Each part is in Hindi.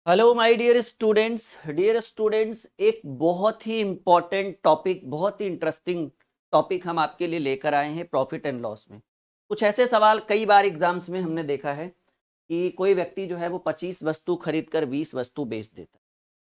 हेलो माय डियर स्टूडेंट्स, एक बहुत ही इम्पोर्टेंट टॉपिक, बहुत ही इंटरेस्टिंग टॉपिक हम आपके लिए लेकर आए हैं। प्रॉफिट एंड लॉस में कुछ ऐसे सवाल कई बार एग्जाम्स में हमने देखा है कि कोई व्यक्ति जो है वो 25 वस्तु खरीद कर 20 वस्तु बेच देता है।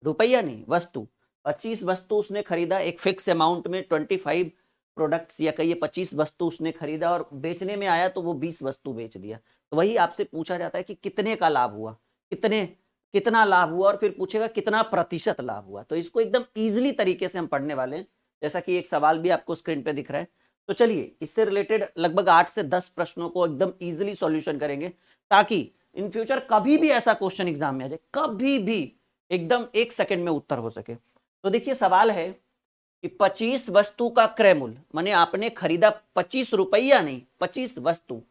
रुपया नहीं, वस्तु। 25 वस्तु उसने खरीदा एक फिक्स अमाउंट में, 25 प्रोडक्ट्स या कहिए 25 वस्तु उसने खरीदा और बेचने में आया तो वो 20 वस्तु बेच दिया। तो वही आपसे पूछा जाता है कि कितने का लाभ हुआ, कितने कितना लाभ हुआ, और फिर पूछेगा कितना प्रतिशत लाभ हुआ। तो इसको एकदम ईजिली तरीके से हम पढ़ने वाले हैं, जैसा कि एक सवाल भी आपको स्क्रीन पे दिख रहा है। तो चलिए, इससे रिलेटेड लगभग 8 से 10 प्रश्नों को एकदम ईजिली सॉल्यूशन करेंगे, ताकि इन फ्यूचर कभी भी ऐसा क्वेश्चन एग्जाम में आ जाए, कभी भी एकदम 1 सेकंड में उत्तर हो सके। तो देखिए, सवाल है कि 25 वस्तु का क्रय मूल्य, माने आपने खरीदा 25 रुपया नहीं, 25 वस्तु,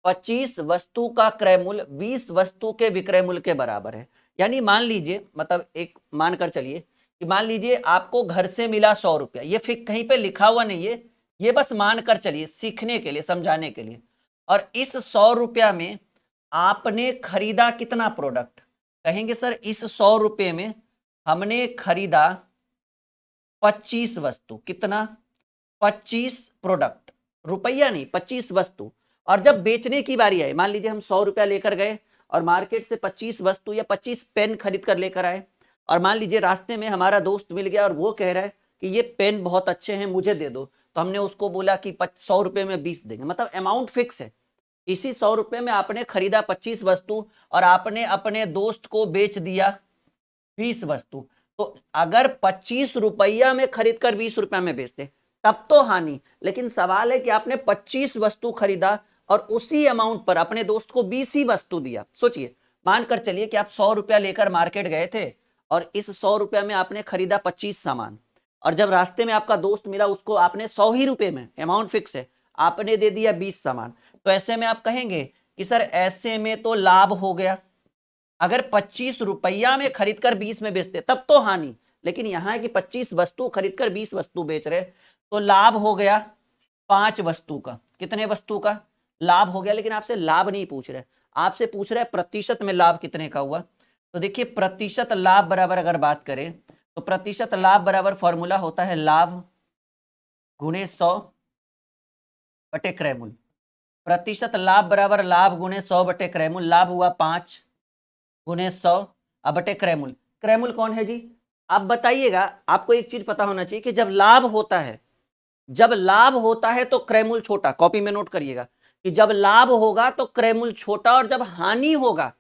25 वस्तु का क्रय मूल्य 20 वस्तु के विक्रय मूल्य के बराबर है। यानी मान लीजिए, मतलब एक मानकर चलिए कि मान लीजिए आपको घर से मिला 100 रुपया। ये फिर कहीं पे लिखा हुआ नहीं है, ये बस मानकर चलिए, सीखने के लिए, समझाने के लिए। और इस 100 रुपया में आपने खरीदा कितना प्रोडक्ट? कहेंगे सर इस 100 रुपये में हमने खरीदा 25 वस्तु। कितना? 25 प्रोडक्ट, रुपया नहीं, 25 वस्तु। और जब बेचने की बारी आई, मान लीजिए हम 100 रुपया लेकर गए और मार्केट से 25 वस्तु या 25 पेन खरीद कर लेकर आए, और मान लीजिए रास्ते में हमारा दोस्त मिल गया और वो कह रहा है कि ये पेन बहुत अच्छे हैं, मुझे दे दो। तो हमने उसको बोला कि 100 रुपये में 20 देंगे, मतलब अमाउंट फिक्स है। इसी 100 रुपये में आपने खरीदा 25 वस्तु और आपने अपने दोस्त को बेच दिया 20 वस्तु। तो अगर 25 रुपया में खरीद कर 20 रुपया में बेचते तब तो हानि, लेकिन सवाल है कि आपने 25 वस्तु खरीदा और उसी अमाउंट पर अपने दोस्त को 20 ही वस्तु दिया। सोचिए, मानकर चलिए कि आप 100 रुपया लेकर मार्केट गए थे और इस 100 रुपया में आपने खरीदा 25 सामान, और जब रास्ते में आपका दोस्त मिला उसको आपने 100 ही रुपए में, अमाउंट फिक्स है, आपने दे दिया 20 सामान। तो ऐसे में आप कहेंगे कि सर ऐसे में तो लाभ हो गया। अगर 25 रुपया में खरीदकर 20 में बेचते तब तो हानि, लेकिन यहां है कि 25 वस्तु खरीदकर 20 वस्तु बेच रहे, तो लाभ हो गया 5 वस्तु का। कितने वस्तु का लाभ हो गया? लेकिन आपसे लाभ नहीं पूछ रहे, आपसे पूछ रहे प्रतिशत में लाभ कितने का हुआ। तो देखिए, प्रतिशत लाभ बराबर अगर बात करें तो प्रतिशत लाभ बराबर फॉर्मूला होता है लाभ गुणे 100 बटे क्रय मूल्य। प्रतिशत लाभ बराबर लाभ गुणे 100 बटे क्रय मूल्य। लाभ हुआ 5 गुणे 100 अब बटे क्रय मूल्य। क्रय मूल्य कौन है जी? आप बताइएगा। आपको एक चीज पता होना चाहिए कि जब लाभ होता है, जब लाभ होता है तो क्रय मूल्य छोटा। कॉपी में नोट करिएगा कि जब लाभ होगा तो क्रय मूल्य छोटा, और जब हानि होगा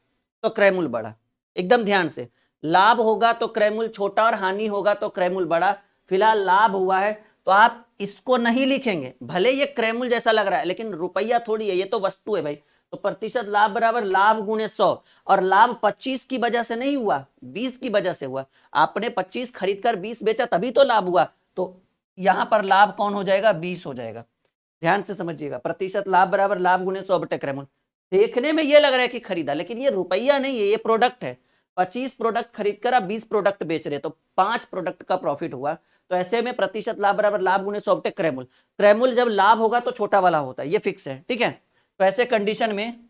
तो क्रय मूल्य बड़ा। एकदम ध्यान से, लाभ होगा तो क्रय मूल्य छोटा और हानि होगा तो क्रय मूल्य बड़ा। फिलहाल लाभ हुआ है तो आप इसको नहीं लिखेंगे, भले ये क्रय मूल्य जैसा लग रहा है लेकिन रुपया थोड़ी है, ये तो वस्तु है भाई। तो प्रतिशत लाभ बराबर लाभ गुणे 100, और लाभ 25 की वजह से नहीं हुआ, 20 की वजह से हुआ। आपने 25 खरीदकर 20 बेचा तभी तो लाभ हुआ, तो यहां पर लाभ कौन हो जाएगा? 20 हो जाएगा। ध्यान से समझिएगा, प्रतिशत लाभ बराबर लाभ गुणे 100 बटे क्रय मूल्य। देखने में ये लग रहा है कि खरीदा, लेकिन ये रुपया नहीं है, ये प्रोडक्ट है। 25 प्रोडक्ट खरीदकर आप 20 प्रोडक्ट बेच रहे, तो 5 प्रोडक्ट का प्रॉफिट हुआ। तो ऐसे में प्रतिशत लाभ बराबर लाभ गुणे 100 बटे क्रय मूल्य। क्रय मूल्य जब लाभ होगा तो छोटा वाला होता है, ये फिक्स है, ठीक है। तो ऐसे कंडीशन में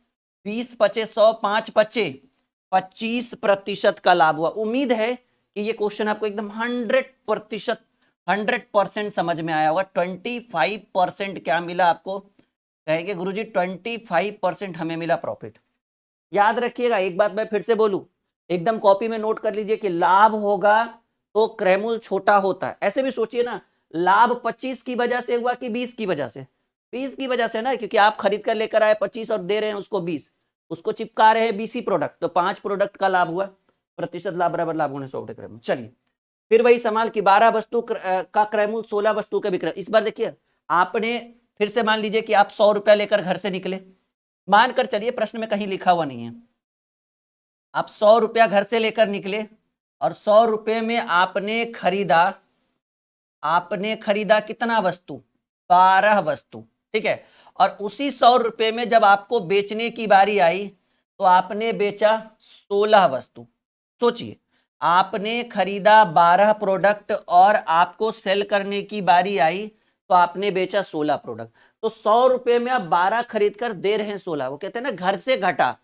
20 पचे 100, 5 पचे 25% का लाभ हुआ। उम्मीद है कि ये क्वेश्चन आपको एकदम 100% 100% समझ में आया होगा। 25% क्या मिला आपको? कहेंगे गुरुजी 25% हमें मिला प्रॉफिट। याद रखिएगा, एक बात मैं फिर से बोलूं, एकदम कॉपी में नोट कर लीजिए कि लाभ होगा तो क्रय मूल्य छोटा होता है। ऐसे भी सोचिए ना, लाभ 25 की वजह से हुआ कि 20 की वजह से? 20 की वजह से ना, क्योंकि आप खरीद कर लेकर आए 25 और दे रहे हैं उसको 20, उसको चिपका रहे हैं 20 ही प्रोडक्ट, तो 5 प्रोडक्ट का लाभ हुआ। प्रतिशत लाभ बराबर लाभ गुणे 100 बटे क्रय मूल्य। चलिए, फिर वही सवाल कि 12 वस्तु का क्रय मूल्य 16 वस्तु के विक्रय। इस बार देखिए, आपने फिर से मान लीजिए कि आप 100 रुपया लेकर घर से निकले। मानकर चलिए, प्रश्न में कहीं लिखा हुआ नहीं है, आप 100 रुपया घर से लेकर निकले और 100 रुपये में आपने खरीदा कितना वस्तु? 12 वस्तु, ठीक है। और उसी 100 रुपये में जब आपको बेचने की बारी आई तो आपने बेचा 16 वस्तु। सोचिए, आपने खरीदा 12 प्रोडक्ट और आपको सेल करने की बारी आई तो आपने बेचा 16 प्रोडक्ट। तो 100 रुपये में आप 12 खरीद कर दे रहे हैं 16, वो कहते हैं ना घर से घटा।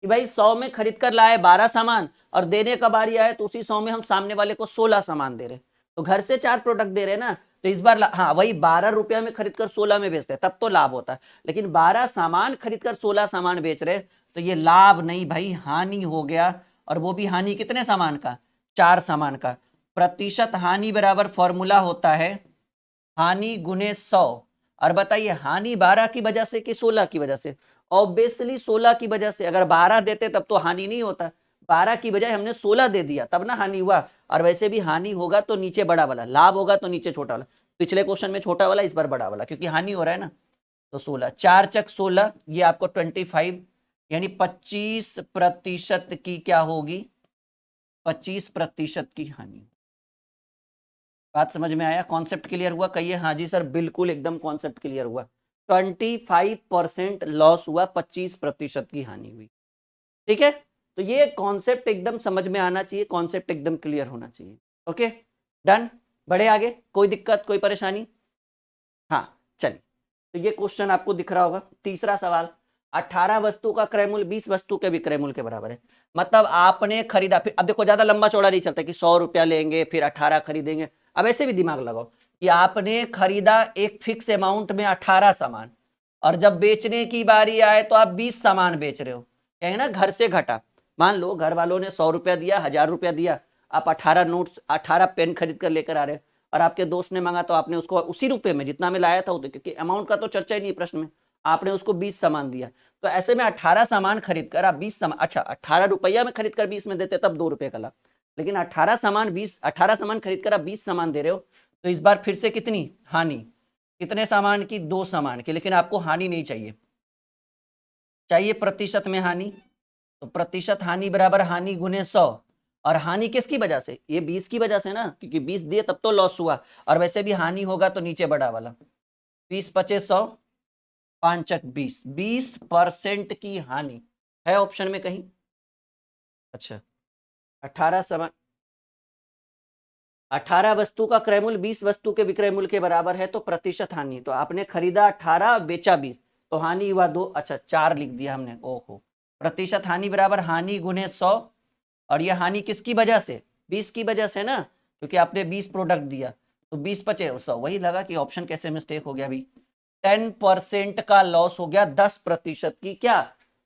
कि भाई 100 में खरीद कर लाए 12 सामान और देने का बारी आए तो उसी 100 में हम सामने वाले को 16 सामान दे रहे, तो घर से 4 प्रोडक्ट दे रहे ना, तो इस बार हाँ वही 12 रुपया में खरीद कर 16 में बेचते तब तो लाभ होता है, लेकिन 12 सामान खरीद कर 16 सामान बेच रहे तो ये लाभ नहीं भाई, हानि हो गया। और वो भी हानि कितने सामान का, 4 सामान का। प्रतिशत हानि बराबर फॉर्मूला होता है हानि गुने 100। और बताइए हानि 12 की वजह से कि 16 की वजह से, ऑब्वियसली 16 की वजह से। अगर 12 देते तब तो हानि नहीं होता, 12 की बजाय हमने 16 दे दिया तब ना हानि हुआ। और वैसे भी हानि होगा तो नीचे बड़ा वाला, लाभ होगा तो नीचे छोटा वाला। पिछले क्वेश्चन में छोटा वाला, इस बार बड़ा वाला, क्योंकि हानि हो रहा है ना। तो 16, 4 चक 16, ये आपको 25, यानी 25% की क्या होगी, 25% की हानि। बात समझ में आया, कॉन्सेप्ट क्लियर हुआ? कहिए हाँ जी सर, बिल्कुल एकदम कॉन्सेप्ट क्लियर हुआ। 25% लॉस हुआ, 25% की हानि हुई। ठीक है, तो ये कॉन्सेप्ट एकदम समझ में आना चाहिए, कॉन्सेप्ट एकदम क्लियर होना चाहिए। ओके डन, बढ़े आगे, कोई दिक्कत कोई परेशानी? हाँ चलिए, तो ये क्वेश्चन आपको दिख रहा होगा। तीसरा सवाल, 18 वस्तु का क्रय मूल्य 20 वस्तु के विक्रय मूल्य के बराबर है। मतलब आपने खरीदा, फिर अब देखो ज्यादा लंबा चौड़ा नहीं चलता कि 100 रुपया लेंगे फिर 18 खरीदेंगे। अब ऐसे भी दिमाग लगाओ कि आपने खरीदा एक फिक्स अमाउंट में 18 सामान, और जब बेचने की बारी आए तो आप 20 सामान बेच रहे हो, कहेंगे ना घर से घटा। मान लो घर वालों ने 100 रुपया दिया, 1000 रुपया दिया, आप 18 नोट्स 18 पेन खरीद कर लेकर आ रहे हो, और आपके दोस्त ने मांगा तो आपने उसको उसी रुपए में जितना में लाया था, क्योंकि अमाउंट का तो चर्चा ही नहीं प्रश्न में, आपने उसको 20 सामान दिया। तो ऐसे में 18 सामान खरीद कर आप 20 सामान, अच्छा 18 रुपया में खरीद कर 20 में देते तब 2 रुपए का लाभ, लेकिन 18 सामान खरीद कर आप 20 सामान दे रहे हो, तो इस बार फिर से कितनी हानि, कितने सामान की, 2 सामान की। लेकिन आपको हानि नहीं चाहिए, चाहिए प्रतिशत में हानि। तो प्रतिशत हानि बराबर हानि गुने 100। और हानि किसकी वजह से, ये 20 की वजह से ना, क्योंकि 20 दिए तब तो लॉस हुआ, और वैसे भी हानि होगा तो नीचे बड़ा वाला। 20 25 100, 5 चक 20, 20% की हानि है ऑप्शन में कहीं? अच्छा 18 वस्तु का क्रय मूल्य 20 वस्तु के विक्रय मूल्य के बराबर है, तो प्रतिशत हानि, तो आपने खरीदा 18 बेचा 20, तो हानि हुआ 2, अच्छा 4 लिख दिया हमने, ओहो। प्रतिशत हानि बराबर हानि गुने 100, और यह हानि किसकी वजह से, 20 की वजह से ना, क्योंकि आपने 20 प्रोडक्ट दिया, तो 20 पचे 100, वही लगा कि ऑप्शन कैसे मिस्टेक हो गया अभी। 10% का लॉस हो गया, 10% की क्या,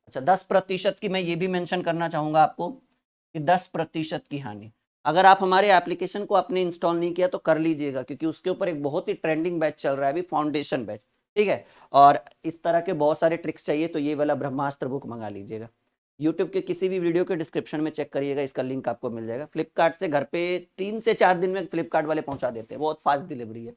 अच्छा 10% की। मैं ये भी मेंशन करना चाहूंगा आपको कि 10% की हानि। अगर आप हमारे एप्लीकेशन को आपने इंस्टॉल नहीं किया तो कर लीजिएगा, क्योंकि उसके ऊपर एक बहुत ही ट्रेंडिंग बैच चल रहा है अभी, फाउंडेशन बैच, ठीक है। और इस तरह के बहुत सारे ट्रिक्स चाहिए तो ये वाला ब्रह्मास्त्र बुक मंगा लीजिएगा। यूट्यूब के किसी भी वीडियो के डिस्क्रिप्शन में चेक करिएगा, इसका लिंक आपको मिल जाएगा। फ्लिपकार्ट से घर पे 3 से 4 दिन में फ्लिपकार्ट वाले पहुंचा देते हैं, बहुत फास्ट डिलीवरी है।